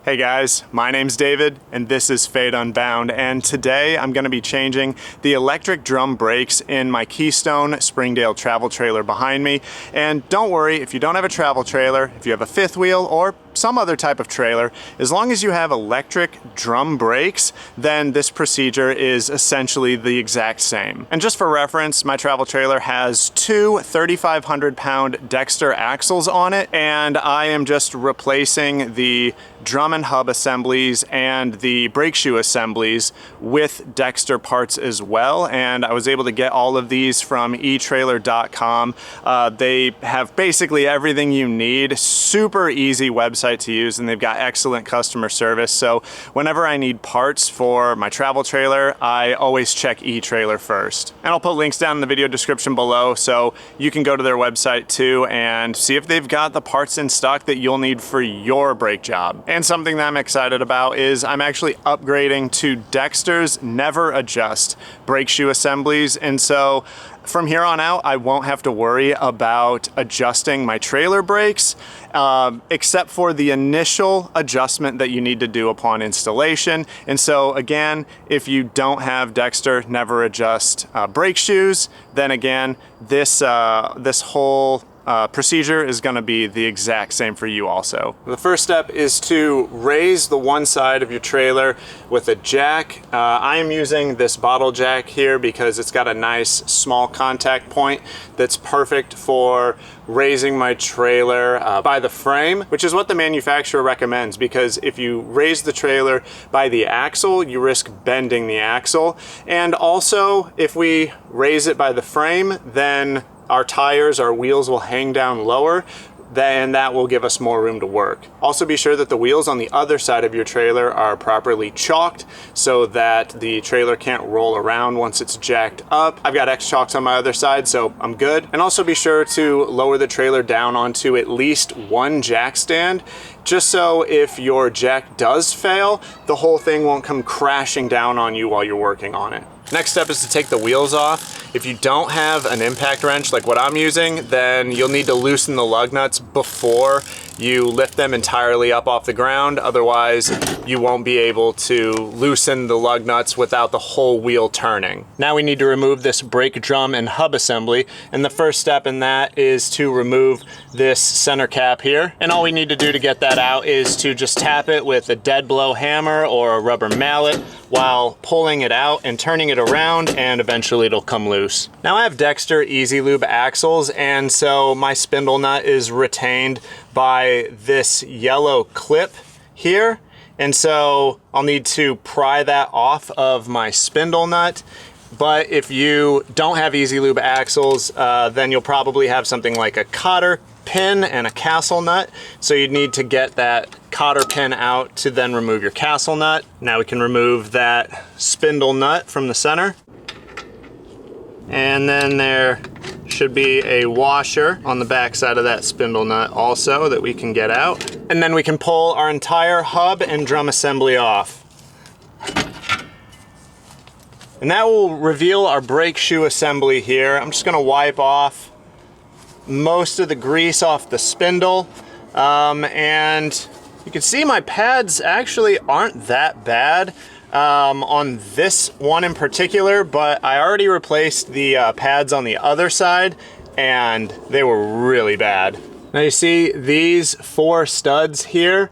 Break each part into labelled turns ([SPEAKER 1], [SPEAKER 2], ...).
[SPEAKER 1] Hey guys, my name's David and this is Unbound, and today I'm going to be changing the electric drum brakes in my Keystone Springdale travel trailer behind me. And don't worry, if you don't have a travel trailer, if you have a fifth wheel or some other type of trailer, as long as you have electric drum brakes, then this procedure is essentially the exact same. And just for reference, my travel trailer has two 3,500-pound Dexter axles on it, and I am just replacing the drum and hub assemblies and the brake shoe assemblies with Dexter parts as well. And I was able to get all of these from etrailer.com. They have basically everything you need. Super easy website to use, and they've got excellent customer service. So whenever I need parts for my travel trailer, I always check eTrailer first. And I'll put links down in the video description below so you can go to their website too and see if they've got the parts in stock that you'll need for your brake job. And something that I'm excited about is I'm actually upgrading to Dexter's Never Adjust brake shoe assemblies, and so from here on out, I won't have to worry about adjusting my trailer brakes, except for the initial adjustment that you need to do upon installation. And so again, if you don't have Dexter Never Adjust brake shoes, then again, this whole procedure is going to be the exact same for you also. The first step is to raise the one side of your trailer with a jack. I am using this bottle jack here because it's got a nice small contact point that's perfect for raising my trailer by the frame, which is what the manufacturer recommends, because if you raise the trailer by the axle, you risk bending the axle. And also, if we raise it by the frame, then our tires, our wheels will hang down lower, then that will give us more room to work. Also be sure that the wheels on the other side of your trailer are properly chalked so that the trailer can't roll around once it's jacked up. I've got X chocks on my other side, so I'm good. And also be sure to lower the trailer down onto at least one jack stand, just so if your jack does fail, the whole thing won't come crashing down on you while you're working on it. Next step is to take the wheels off. If you don't have an impact wrench like what I'm using, then you'll need to loosen the lug nuts before you lift them entirely up off the ground. Otherwise, you won't be able to loosen the lug nuts without the whole wheel turning. Now we need to remove this brake drum and hub assembly. And the first step in that is to remove this center cap here. And all we need to do to get that out is to just tap it with a dead blow hammer or a rubber mallet while pulling it out and turning it around, and eventually it'll come loose. Now I have Dexter Easy Lube axles, and so my spindle nut is retained by this yellow clip here. And so I'll need to pry that off of my spindle nut. But if you don't have Easy Lube axles, then you'll probably have something like a cotter pin and a castle nut. So you'd need to get that cotter pin out to then remove your castle nut. Now we can remove that spindle nut from the center. And then there should be a washer on the back side of that spindle nut also that we can get out. And then we can pull our entire hub and drum assembly off. And that will reveal our brake shoe assembly here. I'm just gonna wipe off most of the grease off the spindle. And you can see my pads actually aren't that bad on this one in particular, but I already replaced the pads on the other side and they were really bad. Now you see these four studs here.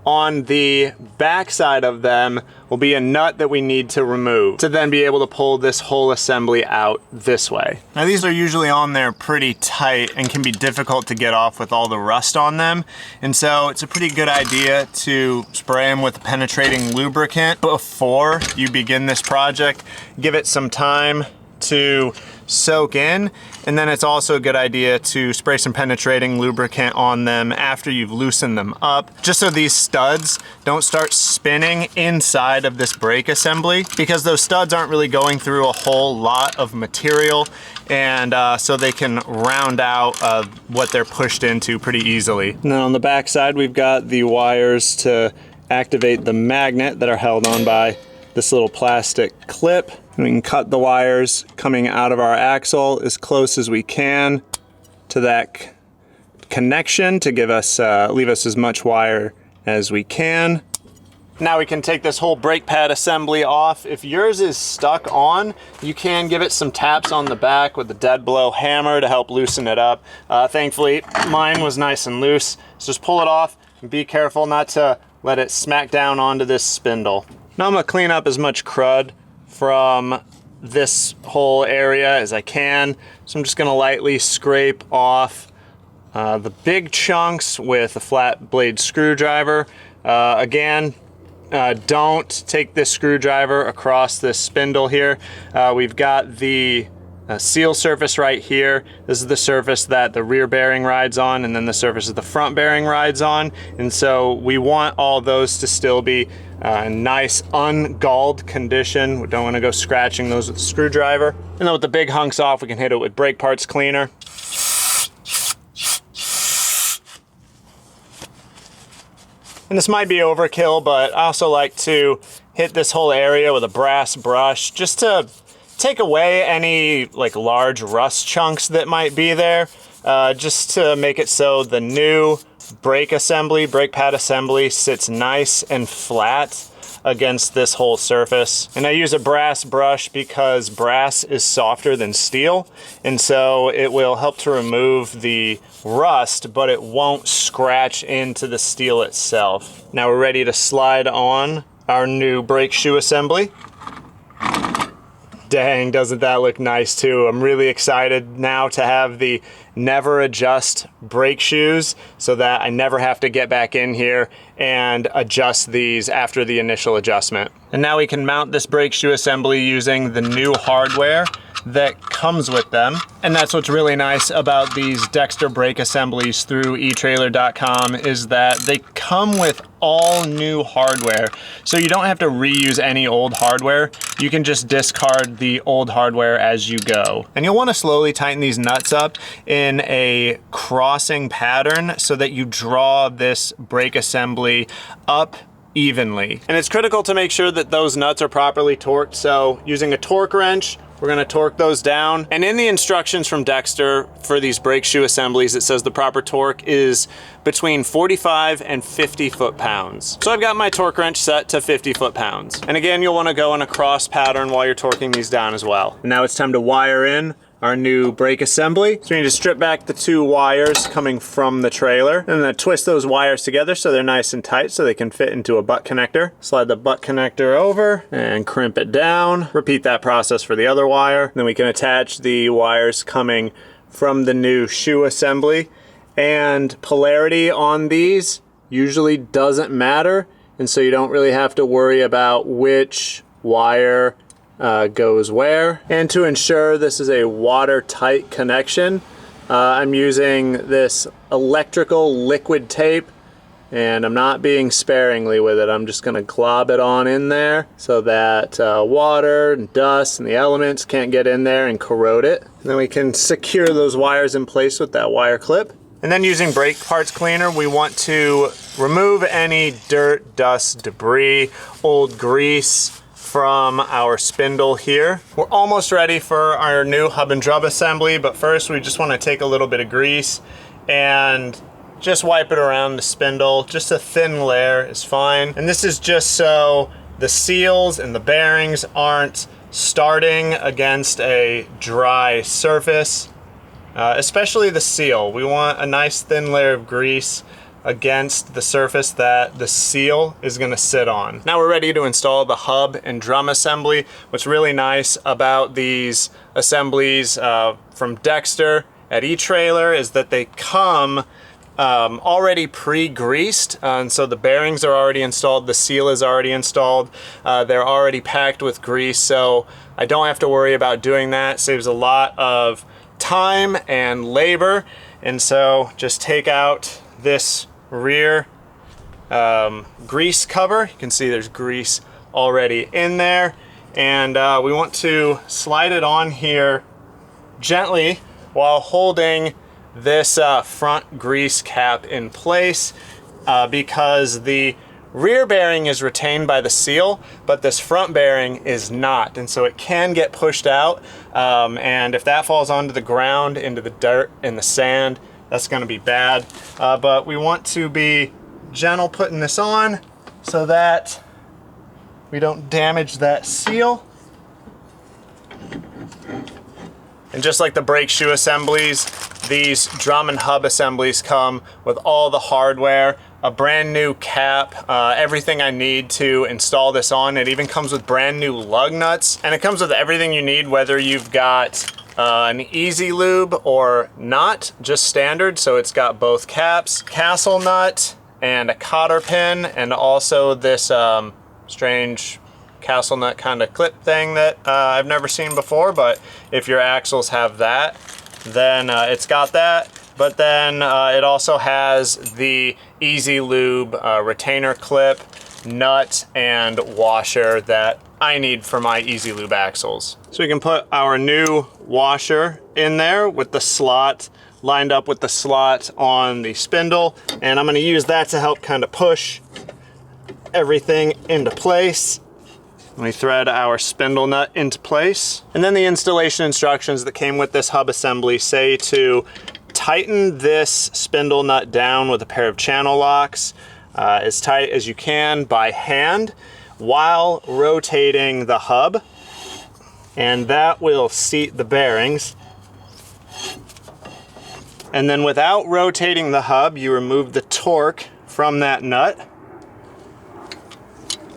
[SPEAKER 1] On the back side of them will be a nut that we need to remove to then be able to pull this whole assembly out this way. Now these are usually on there pretty tight and can be difficult to get off with all the rust on them. And so it's a pretty good idea to spray them with penetrating lubricant before you begin this project. Give it some time to soak in, and then it's also a good idea to spray some penetrating lubricant on them after you've loosened them up, just so these studs don't start spinning inside of this brake assembly, because those studs aren't really going through a whole lot of material, and so they can round out what they're pushed into pretty easily. And then on the back side we've got the wires to activate the magnet that are held on by this little plastic clip. And we can cut the wires coming out of our axle as close as we can to that connection to give us leave us as much wire as we can. Now we can take this whole brake pad assembly off. If yours is stuck on, you can give it some taps on the back with the dead blow hammer to help loosen it up. Thankfully, mine was nice and loose. So just pull it off and be careful not to let it smack down onto this spindle. Now I'm gonna clean up as much crud from this whole area as I can. So I'm just gonna lightly scrape off the big chunks with a flat blade screwdriver. Again, don't take this screwdriver across this spindle here. We've got the seal surface right here. This is the surface that the rear bearing rides on, and then the surface that the front bearing rides on. And so we want all those to still be in nice ungalled condition. We don't want to go scratching those with a screwdriver. And then with the big hunks off, we can hit it with brake parts cleaner. And this might be overkill, but I also like to hit this whole area with a brass brush just to take away any like large rust chunks that might be there, just to make it so the new brake pad assembly sits nice and flat against this whole surface. And I use a brass brush because brass is softer than steel, and so it will help to remove the rust, but it won't scratch into the steel itself. Now we're ready to slide on our new brake shoe assembly. Dang, doesn't that look nice too? I'm really excited now to have the never adjust brake shoes so that I never have to get back in here and adjust these after the initial adjustment. And now we can mount this brake shoe assembly using the new hardware that comes with them. And that's what's really nice about these Dexter brake assemblies through etrailer.com is that they come with all new hardware. So you don't have to reuse any old hardware. You can just discard the old hardware as you go. And you'll want to slowly tighten these nuts up in a crossing pattern so that you draw this brake assembly up evenly. And it's critical to make sure that those nuts are properly torqued. So using a torque wrench, we're gonna torque those down. And in the instructions from Dexter for these brake shoe assemblies, it says the proper torque is between 45 and 50 foot-pounds. So I've got my torque wrench set to 50 foot-pounds. And again, you'll wanna go in a cross pattern while you're torquing these down as well. And now it's time to wire in our new brake assembly. So we need to strip back the two wires coming from the trailer and then twist those wires together so they're nice and tight so they can fit into a butt connector. Slide the butt connector over and crimp it down. Repeat that process for the other wire. Then we can attach the wires coming from the new shoe assembly. And polarity on these usually doesn't matter, and so you don't really have to worry about which wire goes where. And to ensure this is a watertight connection, I'm using this electrical liquid tape, and I'm not being sparingly with it. I'm just gonna glob it on in there so that water and dust and the elements can't get in there and corrode it. And then we can secure those wires in place with that wire clip. And then using brake parts cleaner, we want to remove any dirt, dust, debris, old grease from our spindle here. We're almost ready for our new hub and drum assembly, but first we just want to take a little bit of grease and just wipe it around the spindle. Just a thin layer is fine. And this is just so the seals and the bearings aren't starting against a dry surface, especially the seal. We want a nice thin layer of grease against the surface that the seal is gonna sit on. Now we're ready to install the hub and drum assembly. What's really nice about these assemblies from Dexter at eTrailer is that they come already pre-greased, and so the bearings are already installed, the seal is already installed, they're already packed with grease, so I don't have to worry about doing that. Saves a lot of time and labor. And so just take out this rear grease cover. You can see there's grease already in there, and we want to slide it on here gently while holding this front grease cap in place, because the rear bearing is retained by the seal, but this front bearing is not, and so it can get pushed out, and if that falls onto the ground, into the dirt and the sand, that's going to be bad. But we want to be gentle putting this on so that we don't damage that seal. And just like the brake shoe assemblies, these drum and hub assemblies come with all the hardware, a brand new cap, everything I need to install this on. It even comes with brand new lug nuts, and it comes with everything you need, whether you've got an easy lube or not, just standard. So it's got both caps, castle nut, and a cotter pin, and also this strange castle nut kind of clip thing that I've never seen before, but if your axles have that, then it's got that. But then it also has the Easy Lube retainer clip, nut, and washer that I need for my Easy Lube axles. So we can put our new washer in there with the slot lined up with the slot on the spindle, and I'm going to use that to help kind of push everything into place. We thread our spindle nut into place. And then the installation instructions that came with this hub assembly say to tighten this spindle nut down with a pair of channel locks as tight as you can by hand while rotating the hub, and that will seat the bearings. And then without rotating the hub, you remove the torque from that nut.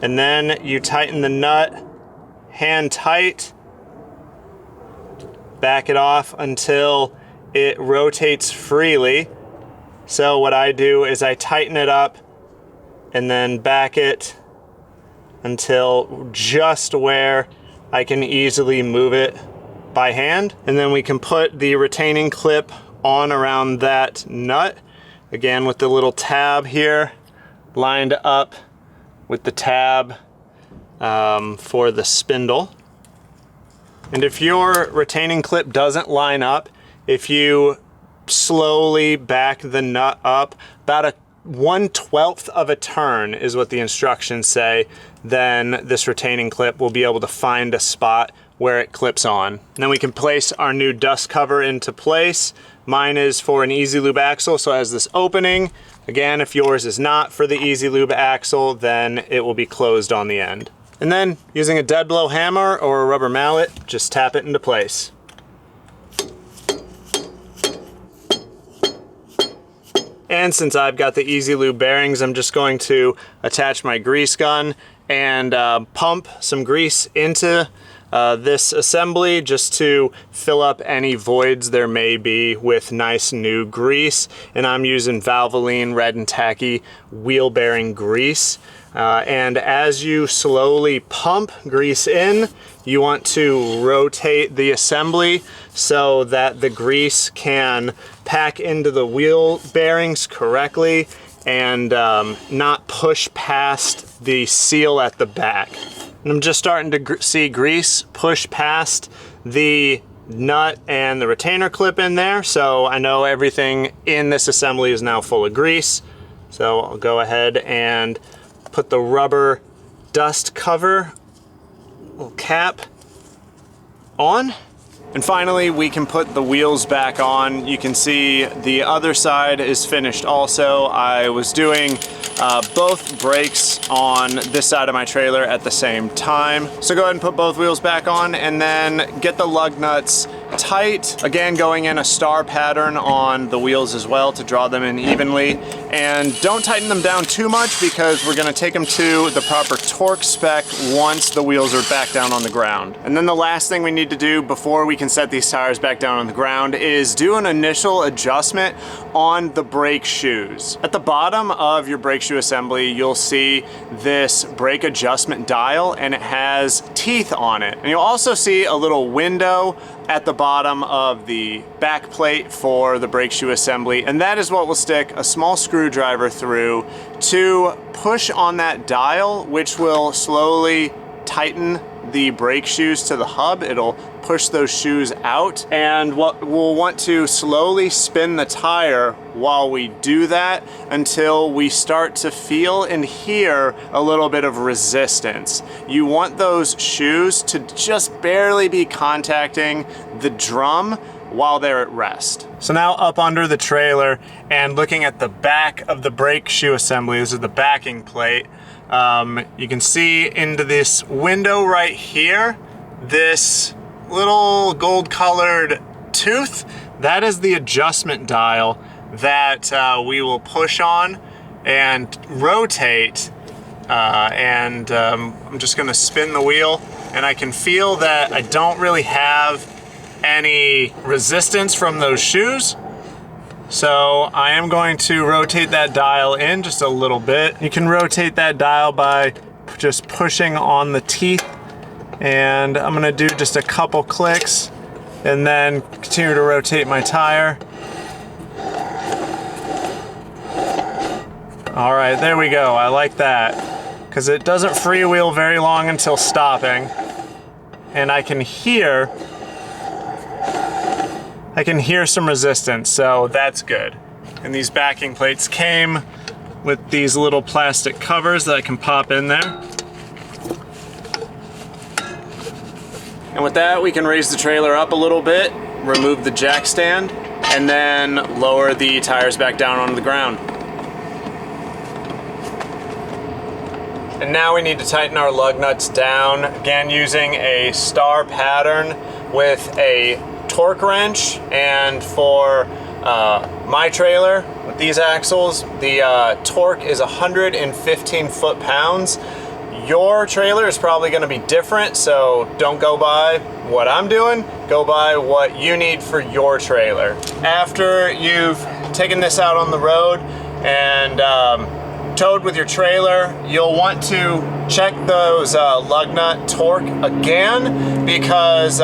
[SPEAKER 1] And then you tighten the nut hand tight, back it off until it rotates freely. So what I do is I tighten it up and then back it until just where I can easily move it by hand. And then we can put the retaining clip on around that nut, again with the little tab here lined up with the tab for the spindle. And if your retaining clip doesn't line up, if you slowly back the nut up about a 1/12 of a turn is what the instructions say, then this retaining clip will be able to find a spot where it clips on. And then we can place our new dust cover into place. Mine is for an Easy Lube axle, so it has this opening. Again, if yours is not for the Easy Lube axle, then it will be closed on the end. And then using a dead blow hammer or a rubber mallet, just tap it into place. And since I've got the Easy Lube bearings, I'm just going to attach my grease gun and pump some grease into this assembly just to fill up any voids there may be with nice new grease. And I'm using Valvoline Red and Tacky wheel bearing grease. And as you slowly pump grease in, you want to rotate the assembly so that the grease can pack into the wheel bearings correctly and not push past the seal at the back. And I'm just starting to see grease push past the nut and the retainer clip in there, so I know everything in this assembly is now full of grease. So I'll go ahead and put the rubber dust cover little cap on. And finally, we can put the wheels back on. You can see the other side is finished also. I was doing both brakes on this side of my trailer at the same time. So go ahead and put both wheels back on and then get the lug nuts tight. Again, going in a star pattern on the wheels as well to draw them in evenly. And don't tighten them down too much because we're gonna take them to the proper torque spec once the wheels are back down on the ground. And then the last thing we need to do before we can set these tires back down on the ground is do an initial adjustment on the brake shoes. At the bottom of your brake shoe assembly, you'll see this brake adjustment dial and it has teeth on it. And you'll also see a little window at the bottom of the back plate for the brake shoe assembly, and that is what will stick a small screwdriver through to push on that dial, which will slowly tighten the brake shoes to the hub. It'll push those shoes out, and we'll want to slowly spin the tire while we do that until we start to feel and hear a little bit of resistance. You want those shoes to just barely be contacting the drum while they're at rest. So now up under the trailer and looking at the back of the brake shoe assembly, this is the backing plate, You can see into this window right here, this little gold colored tooth. That is the adjustment dial that we will push on and rotate. I'm just gonna spin the wheel, and I can feel that I don't really have any resistance from those shoes. So I am going to rotate that dial in just a little bit. You can rotate that dial by just pushing on the teeth, and I'm gonna do just a couple clicks and then continue to rotate my tire. All right, there we go. I like that because it doesn't freewheel very long until stopping, and I can hear some resistance, so that's good. And these backing plates came with these little plastic covers that I can pop in there. And with that, we can raise the trailer up a little bit, remove the jack stand, and then lower the tires back down onto the ground. And now we need to tighten our lug nuts down, again using a star pattern with a torque wrench. And for my trailer with these axles, the torque is 115 foot-pounds. Your trailer is probably going to be different, so don't go by what I'm doing, go by what you need for your trailer. After you've taken this out on the road and towed with your trailer, you'll want to check those lug nut torque again, because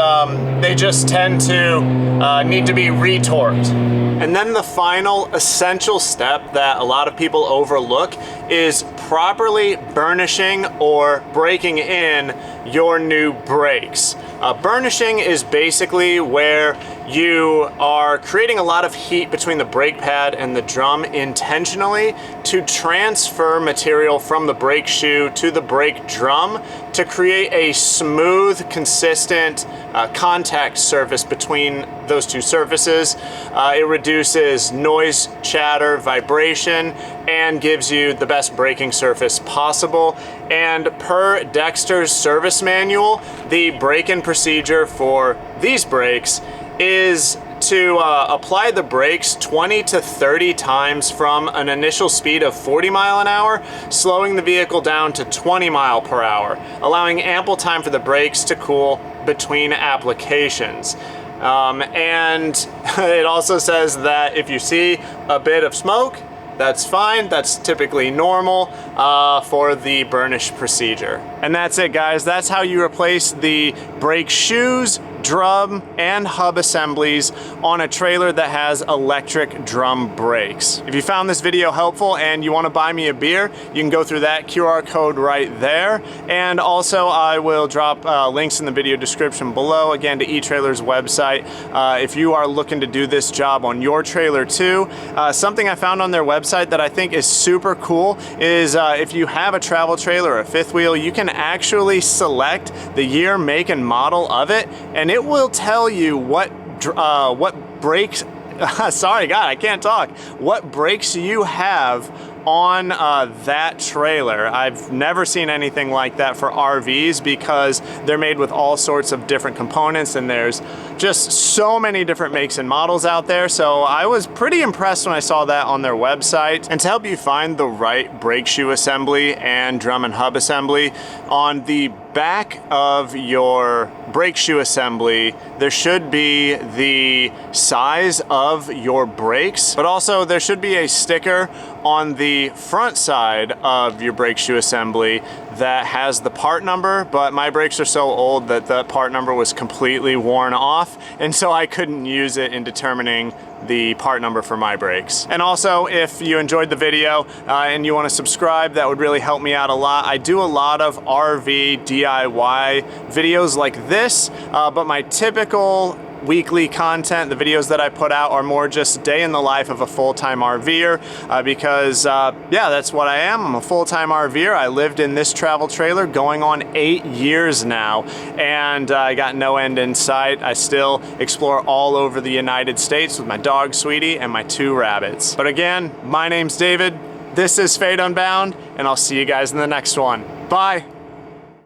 [SPEAKER 1] they just tend to need to be retorqued. And then the final essential step that a lot of people overlook is properly burnishing or breaking in your new brakes. Burnishing is basically where you are creating a lot of heat between the brake pad and the drum intentionally to transfer material from the brake shoe to the brake drum to create a smooth, consistent contact surface between those two surfaces. It reduces noise, chatter, vibration, and gives you the best braking surface possible. And per Dexter's service manual, the break-in procedure for these brakes is to apply the brakes 20 to 30 times from an initial speed of 40 mile an hour, slowing the vehicle down to 20 mile per hour, allowing ample time for the brakes to cool between applications. And it also says that if you see a bit of smoke, that's fine. That's typically normal for the burnish procedure. And that's it, guys. That's how you replace the brake shoes, drum, and hub assemblies on a trailer that has electric drum brakes. If you found this video helpful and you want to buy me a beer, you can go through that QR code right there. And also I will drop links in the video description below, again, to eTrailer's website. If you are looking to do this job on your trailer too, something I found on their website that I think is super cool is if you have a travel trailer or a fifth wheel, you can actually select the year, make, and model of it, and it will tell you what brakes, sorry, God, I can't talk, what brakes you have on that trailer. I've never seen anything like that for RVs because they're made with all sorts of different components, and there's just so many different makes and models out there. So I was pretty impressed when I saw that on their website. And to help you find the right brake shoe assembly and drum and hub assembly, on the back of your brake shoe assembly, there should be the size of your brakes, but also there should be a sticker on the front side of your brake shoe assembly that has the part number, but my brakes are so old that the part number was completely worn off, and so I couldn't use it in determining the part number for my brakes. And also, if you enjoyed the video and you want to subscribe, that would really help me out a lot. I do a lot of RV DIY videos like this, but my typical weekly content, the videos that I put out, are more just day in the life of a full-time RVer because yeah, that's what I am. I'm a full-time RVer. I lived in this travel trailer going on 8 years now, and I got no end in sight. I still explore all over the United States with my dog Sweetie and my 2 rabbits. But again, my name's David. This is Fade Unbound, and I'll see you guys in the next one. Bye.